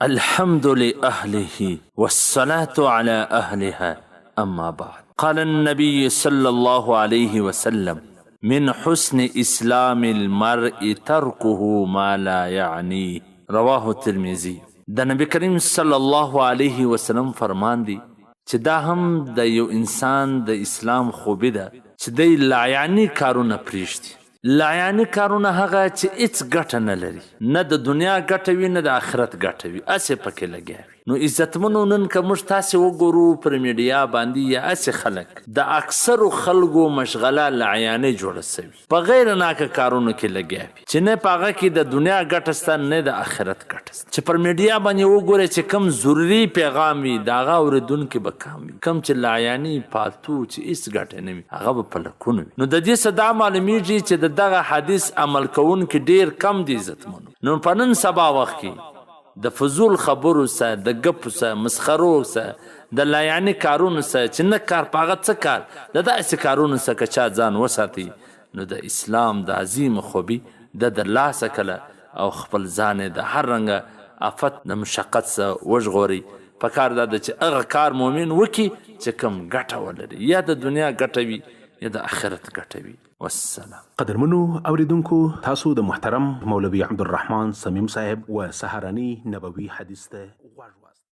الحمد لأهله والصلاة على أهلها أما بعد. قال النبي صلى الله عليه وسلم: من حسن إسلام المرء تركه ما لا يعنيه. رواه الترمذي. د نبی کریم صلی الله علیه وسلم فرمان دی چې دا هم د یو انسان د اسلام خوبی ده چې دی لایعنی کارونه پریږدي. لایعنی کارونه هغه چې هیڅ ګټه نه لري، نه د دنیا ګټه وي نه د آخرت ګټه وي، هسې پکې لګیا وي. نو عزتمنو نن که موږ تاسې وګورو پر میډیا باندې یا هسې خلک د اکثرو خلکو مشغله لایعنې جوړه سوي، په غیر ناکه کارونو کې لګیا وي چې نه په هغه کې د دنیا ګټه سته نه د آخرت ګټه سته. چې پر میډیا باندې وګورئ چې کم ضروري پیغام وي د هغه اورېدونکي به کم وي، کم چې لایعنې پالتو چې هېڅ ګټه نه وي هغه به په لکونو وي. نو د دې څه دا معلومیږي چې د دغه حدیث عمل کوونکي ډېر کم دي عزتمنو. نو په نن سبا وخت کې د فضول خبرو سه، د ګپو سه، مسخرو سه، د لایعنی کارونو سه چې نه کار په هغه څه کار د داسې کارونو سه که چا ځان وساتي نو د اسلام د عظیم خوبي د لاسه کله او خپل ځان د هر رنګه آفت د مشقت سه وژغوري. په کار دا ده چې هغه کار مؤمن وکړي چې کوم ګټه ولري، یا د دنیا ګټه وي یا د آخرت ګټه وي. والسلام. قدرمنو اوریدونکو، تاسو د محترم مولوي عبدالرحمن صمیم صاحب و سهارنی نبوي حدیث ته